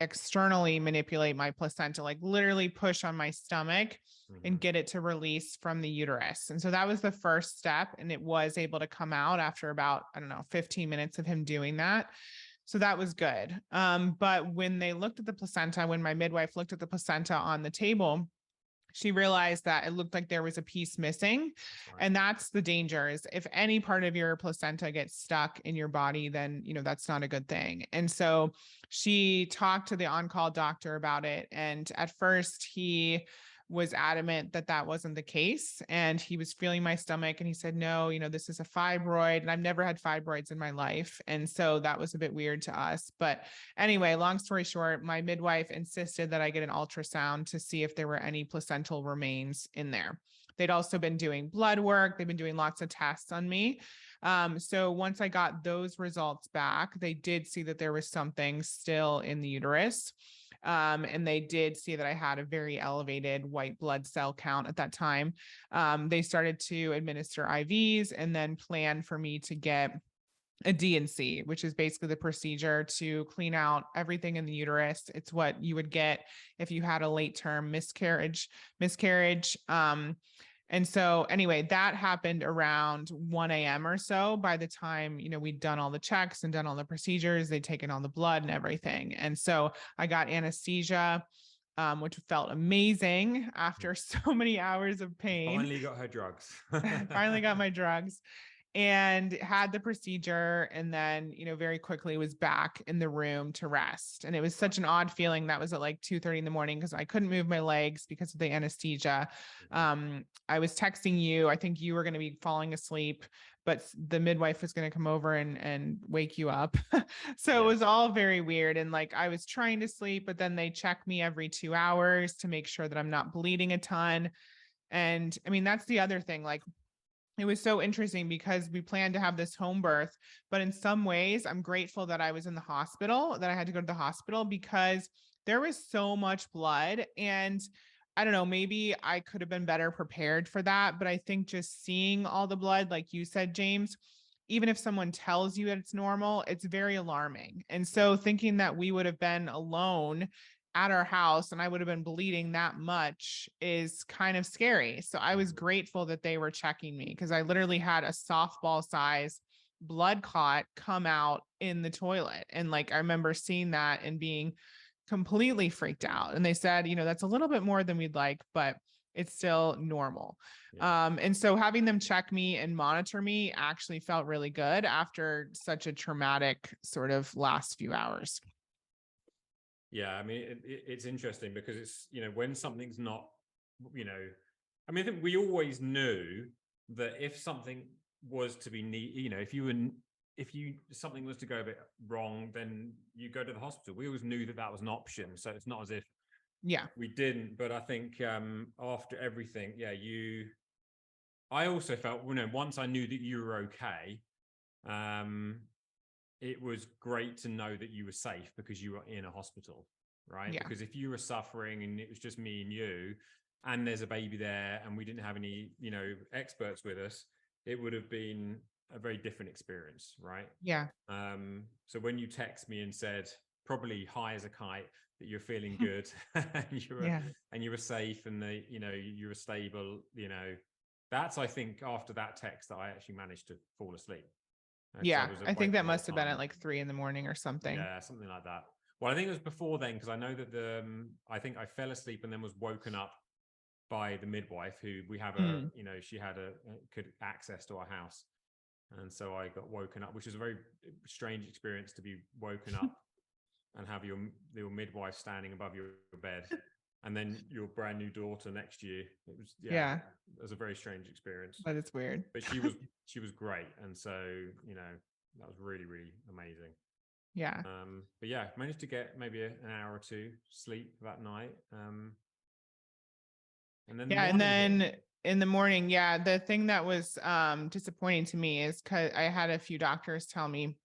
Speaker 1: externally manipulate my placenta, like literally push on my stomach and get it to release from the uterus. And so that was the first step. And it was able to come out after about, 15 minutes of him doing that. So that was good. But when they looked at the placenta, when my midwife looked at the placenta on the table, she realized that it looked like there was a piece missing.
Speaker 2: That's right.
Speaker 1: And that's the danger, is if any part of your placenta gets stuck in your body, then, that's not a good thing. And so she talked to the on-call doctor about it. And at first he was adamant that that wasn't the case. And he was feeling my stomach and he said, no, this is a fibroid. And I've never had fibroids in my life. And so that was a bit weird to us. But anyway, long story short, my midwife insisted that I get an ultrasound to see if there were any placental remains in there. They'd also been doing blood work. They've been doing lots of tests on me. So once I got those results back, they did see that there was something still in the uterus. And they did see that I had a very elevated white blood cell count at that time. They started to administer IVs and then plan for me to get a D&C, which is basically the procedure to clean out everything in the uterus. It's what you would get if you had a late term miscarriage. And so anyway, that happened around 1 a.m. or so. By the time, we'd done all the checks and done all the procedures, they'd taken all the blood and everything. And so I got anesthesia, which felt amazing after so many hours of pain.
Speaker 2: Finally got her drugs.
Speaker 1: Finally got my drugs and had the procedure. And then, very quickly was back in the room to rest. And it was such an odd feeling. That was at like 2:30 in the morning because I couldn't move my legs because of the anesthesia. I was texting you. I think you were going to be falling asleep, but the midwife was going to come over and wake you up. So It was all very weird. And like, I was trying to sleep, but then they check me every 2 hours to make sure that I'm not bleeding a ton. And I mean, that's the other thing. Like, it was so interesting because we planned to have this home birth, but in some ways I'm grateful that I was in the hospital, that I had to go to the hospital because there was so much blood. And I don't know, maybe I could have been better prepared for that. But I think just seeing all the blood, like you said, James, even if someone tells you that it's normal, it's very alarming. And so thinking that we would have been alone at our house and I would have been bleeding that much is kind of scary. So I was grateful that they were checking me because I literally had a softball size blood clot come out in the toilet. And like, I remember seeing that and being completely freaked out. And they said, that's a little bit more than we'd like, but it's still normal. And so having them check me and monitor me actually felt really good after such a traumatic sort of last few hours.
Speaker 2: Yeah, I mean, it's interesting because it's, when something's not, I mean, I think we always knew that if something was to be something was to go a bit wrong, then you go to the hospital. We always knew that that was an option. So it's not as if we didn't. But I think after everything, I also felt, once I knew that you were okay, it was great to know that you were safe because you were in a hospital, right?
Speaker 1: Yeah.
Speaker 2: Because if you were suffering and it was just me and you, and there's a baby there and we didn't have any, experts with us, it would have been a very different experience, right?
Speaker 1: Yeah.
Speaker 2: So when you text me and said, probably high as a kite, that you're feeling good and you were safe and you were stable, that's, I think, after that text that I actually managed to fall asleep.
Speaker 1: I think that must have been at like 3 a.m. or something.
Speaker 2: Yeah, something like that. Well, I think it was before then because I know that I think I fell asleep and then was woken up by the midwife who we have she had could access to our house. And so I got woken up, which was a very strange experience to be woken up and have your midwife standing above your bed and then your brand new daughter next to you. It was, it was a very strange experience.
Speaker 1: But it's weird.
Speaker 2: But she was great. And so, that was really, really amazing.
Speaker 1: Yeah.
Speaker 2: But yeah, managed to get maybe an hour or two sleep that night. And then
Speaker 1: in the morning, the thing that was disappointing to me is because I had a few doctors tell me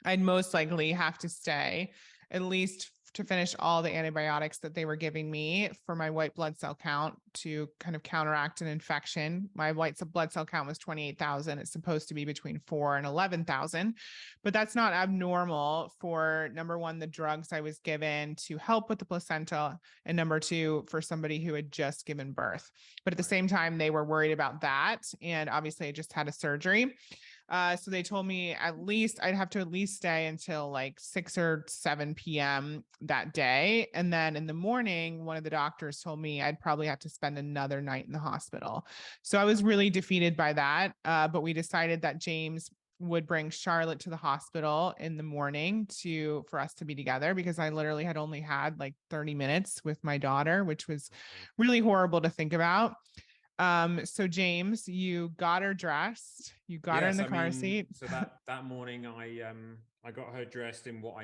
Speaker 1: I'd most likely have to stay at least to finish all the antibiotics that they were giving me for my white blood cell count to kind of counteract an infection. My white blood cell count was 28,000. It's supposed to be between 4 and 11,000, but that's not abnormal for, number one, the drugs I was given to help with the placenta, and number two, for somebody who had just given birth. But at the same time, they were worried about that. And obviously I just had a surgery. So they told me at least I'd have to at least stay until like 6 or 7 p.m. that day. And then in the morning, one of the doctors told me I'd probably have to spend another night in the hospital. So I was really defeated by that. But we decided that James would bring Charlotte to the hospital in the morning for us to be together, because I literally had only had like 30 minutes with my daughter, which was really horrible to think about. So James, you got her dressed, you got her in
Speaker 2: Yes,
Speaker 1: the
Speaker 2: I
Speaker 1: car
Speaker 2: mean,
Speaker 1: seat.
Speaker 2: so that morning I got her dressed in what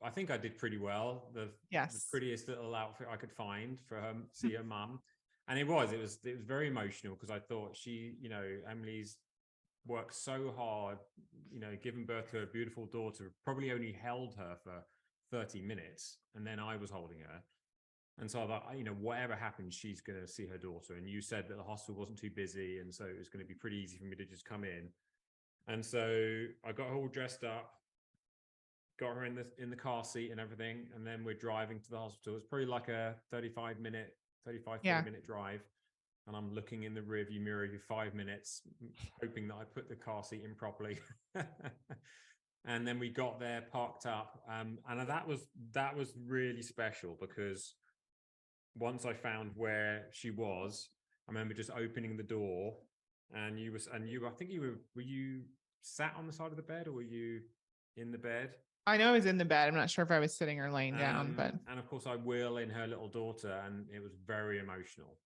Speaker 2: I think I did pretty well. The
Speaker 1: Yes.
Speaker 2: prettiest little outfit I could find for her see her mum. And it was very emotional, because I thought Emily's worked so hard, giving birth to a beautiful daughter, probably only held her for 30 minutes, and then I was holding her. And so I thought, whatever happens, she's going to see her daughter. And you said that the hospital wasn't too busy, and so it was going to be pretty easy for me to just come in. And so I got her all dressed up, got her in the car seat and everything, and then we're driving to the hospital. It's probably like a 40 minute drive. And I'm looking in the rearview mirror every 5 minutes, hoping that I put the car seat in properly. And then we got there, parked up, and that was really special, because once I found where she was, I remember just opening the door, and I think were you sat on the side of the bed, or were you in the bed?
Speaker 1: I know I was in the bed. I'm not sure if I was sitting or laying down, but.
Speaker 2: And of course I will in her little daughter, and it was very emotional,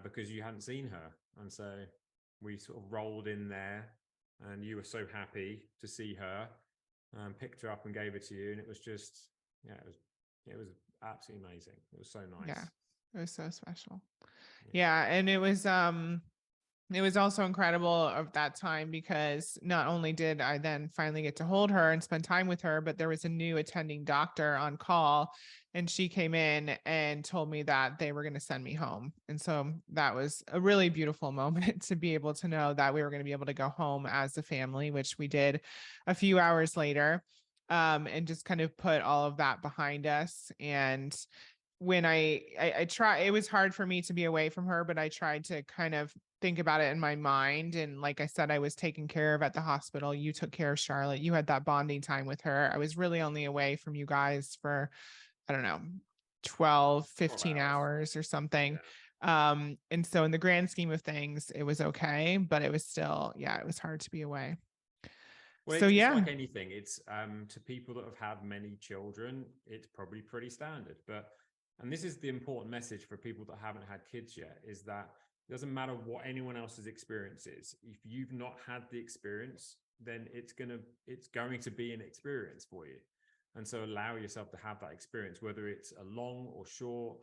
Speaker 2: because you hadn't seen her. And so we sort of rolled in there, and you were so happy to see her, picked her up and gave it to you. And it was just, it was absolutely amazing. It was so nice.
Speaker 1: Yeah, it was so special. Yeah. And it was also incredible of that time, because not only did I then finally get to hold her and spend time with her, but there was a new attending doctor on call, and she came in and told me that they were going to send me home. And so that was a really beautiful moment to be able to know that we were going to be able to go home as a family, which we did a few hours later, and just kind of put all of that behind us. And when I try, it was hard for me to be away from her, but I tried to kind of think about it in my mind. And like I said, I was taken care of at the hospital. You took care of Charlotte. You had that bonding time with her. I was really only away from you guys for, I don't know, 12, 15 hours or something. Yeah. And so in the grand scheme of things, it was okay, but it was still, it was hard to be away.
Speaker 2: Well,
Speaker 1: so
Speaker 2: it's like anything. It's to people that have had many children, it's probably pretty standard. And this is the important message for people that haven't had kids yet, is that it doesn't matter what anyone else's experience is. If you've not had the experience, then it's going to be an experience for you. And so allow yourself to have that experience, whether it's a long or short,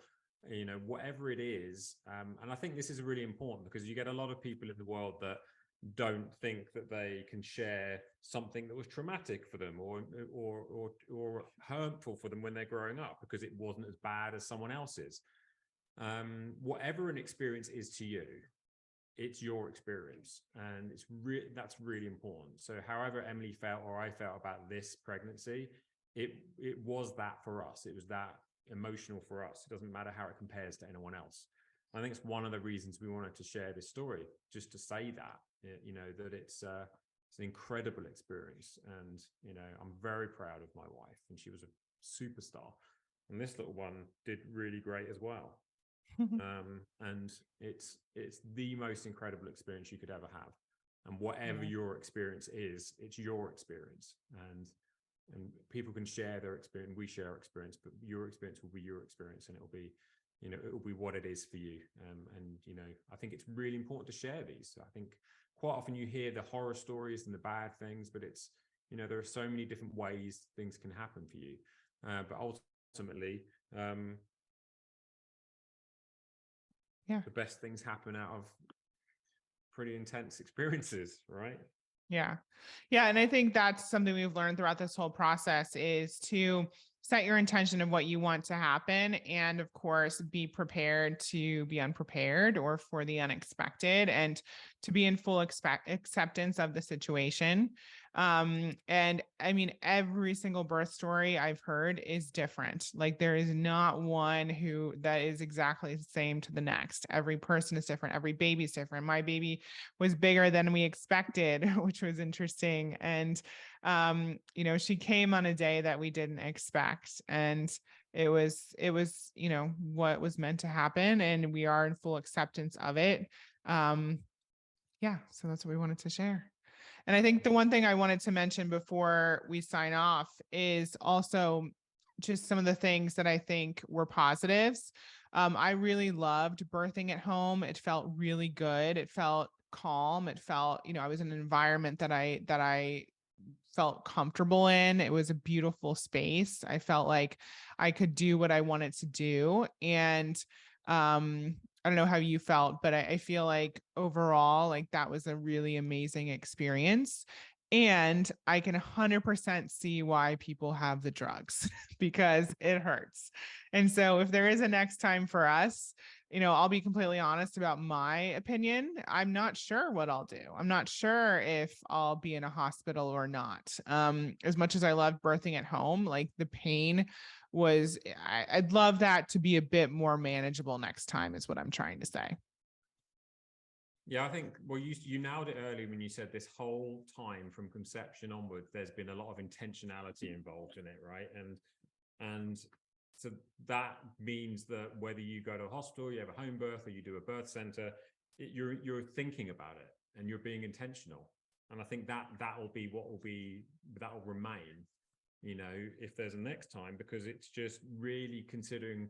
Speaker 2: whatever it is. And I think this is really important, because you get a lot of people in the world that don't think that they can share something that was traumatic for them or harmful for them when they're growing up, because it wasn't as bad as someone else's. Whatever an experience is to you, it's your experience, and that's really important. So however Emily felt or I felt about this pregnancy, it was that for us. It was that emotional for us. It doesn't matter how it compares to anyone else. I think it's one of the reasons we wanted to share this story, just to say that, that it's an incredible experience. And, I'm very proud of my wife, and she was a superstar. And this little one did really great as well. And it's the most incredible experience you could ever have. And whatever your experience is, it's your experience. And people can share their experience. We share our experience, but your experience will be your experience, and it'll be what it is for you. And I think it's really important to share these. I think quite often you hear the horror stories and the bad things, but it's, there are so many different ways things can happen for you. But ultimately, the best things happen out of pretty intense experiences, right?
Speaker 1: Yeah. And I think that's something we've learned throughout this whole process, is to set your intention of what you want to happen. And of course, be prepared to be unprepared or for the unexpected, and to be in full acceptance of the situation. And I mean, every single birth story I've heard is different. Like there is not one who that is exactly the same to the next. Every person is different. Every baby's different. My baby was bigger than we expected, which was interesting. And, you know, she came on a day that we didn't expect. And it was, you know, what was meant to happen. And we are in full acceptance of it. Yeah, so that's what we wanted to share. And I think the one thing I wanted to mention before we sign off is also just some of the things that I think were positives. I really loved birthing at home. It felt really good. It felt calm. It felt, you know, I was in an environment that I felt comfortable in. It was a beautiful space. I felt like I could do what I wanted to do. And I don't know how you felt, but I feel like overall, like that was a really amazing experience. And I can 100% see why people have the drugs because it hurts. And so if there is a next time for us, you know, I'll be completely honest about my opinion. I'm not sure what I'll do. I'm not sure if I'll be in a hospital or not. As much as I love birthing at home, like the pain was, I'd love that to be a bit more manageable next time is what I'm trying to say.
Speaker 2: Yeah, I think, well, you nailed it early when you said this whole time from conception onwards, there's been a lot of intentionality involved in it, right? And so that means that whether you go to a hospital, you have a home birth, or you do a birth center, you're thinking about it and you're being intentional. And I think that will be what will be, that will remain, you know, if there's a next time, because it's just really considering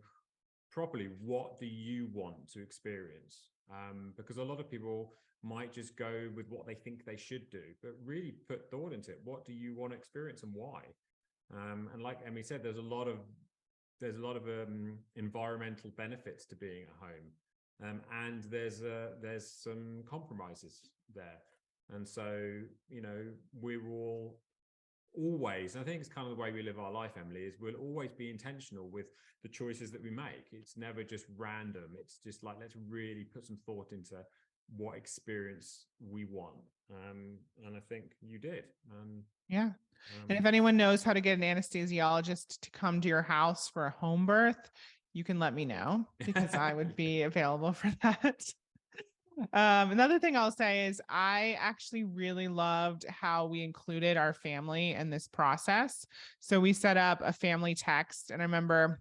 Speaker 2: properly what do you want to experience. Because a lot of people might just go with what they think they should do, but really put thought into it. What do you want to experience and why? And like Emily said, there's a lot of environmental benefits to being at home, and there's some compromises there. And so, you know, we're all always, I think it's kind of the way we live our life, Emily, is we'll always be intentional with the choices that we make. It's never just random. It's just like, let's really put some thought into what experience we want. And I think you did.
Speaker 1: Yeah. And if anyone knows how to get an anesthesiologist to come to your house for a home birth, you can let me know because I would be available for that. Another thing I'll say is I actually really loved how we included our family in this process. So we set up a family text, and I remember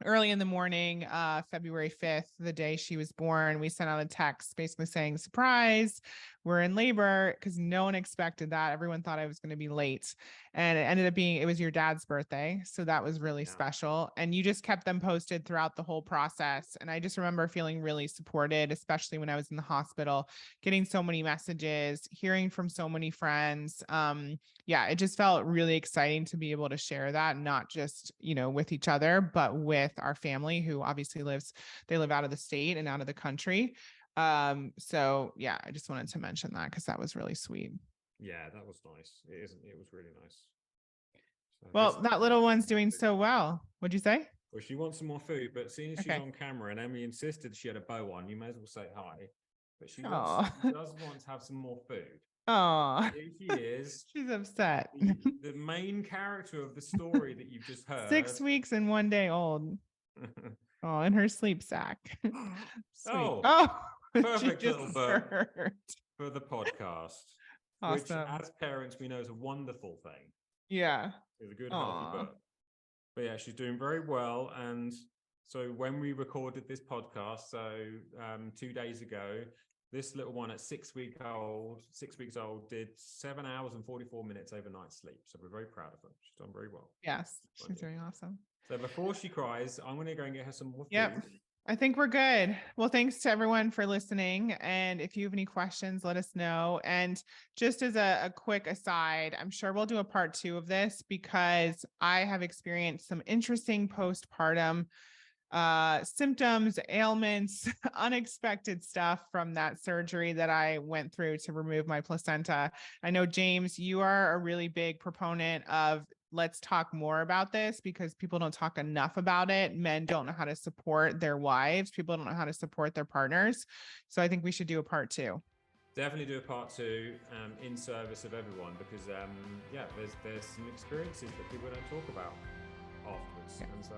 Speaker 1: early in the morning, February 5th, the day she was born, we sent out a text basically saying, surprise, we're in labor, because no one expected that. Everyone thought I was going to be late. And it ended up being, it was your dad's birthday. So that was really special. And you just kept them posted throughout the whole process. And I just remember feeling really supported, especially when I was in the hospital, getting so many messages, hearing from so many friends. Yeah, it just felt really exciting to be able to share that, not just, you know, with each other, but with our family who obviously they live out of the state and out of the country. So yeah, I just wanted to mention that because that was really sweet.
Speaker 2: Yeah, that was nice. It was really nice. So
Speaker 1: well, that little one's doing so well. What'd you say?
Speaker 2: Well, she wants some more food, but seeing as she's on camera and Emily insisted she had a bow on, you may as well say hi. But she does want to have some more food.
Speaker 1: Oh,
Speaker 2: here she is.
Speaker 1: She's upset.
Speaker 2: The main character of the story that you've just heard.
Speaker 1: 6 weeks and 1 day old. Oh, in her sleep sack.
Speaker 2: Oh, perfect little bird for the podcast. Awesome. Which, as parents, we know is a wonderful thing.
Speaker 1: Yeah,
Speaker 2: it's a good, healthy bird. But yeah, she's doing very well. And so when we recorded this podcast, so 2 days ago, this little one at 6 weeks old, did 7 hours and 44 minutes overnight sleep. So we're very proud of her. She's done very well.
Speaker 1: Yes, she's doing awesome.
Speaker 2: So before she cries, I'm going to go and get her some more food.
Speaker 1: Yep. I think we're good. Well, thanks to everyone for listening. And if you have any questions, let us know. And just as a quick aside, I'm sure we'll do a part 2 of this because I have experienced some interesting postpartum symptoms, ailments, unexpected stuff from that surgery that I went through to remove my placenta. I know, James, you are a really big proponent of let's talk more about this because people don't talk enough about it. Men don't know how to support their wives. People don't know how to support their partners. So I think we should do a part 2.
Speaker 2: Definitely do a part 2 in service of everyone, because yeah, there's some experiences that people don't talk about afterwards, and so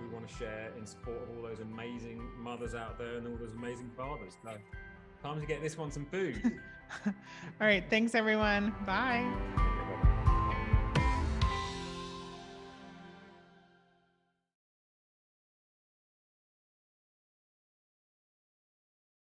Speaker 2: we want to share in support of all those amazing mothers out there and all those amazing fathers. So time to get this one some food.
Speaker 1: All right, thanks everyone. Bye.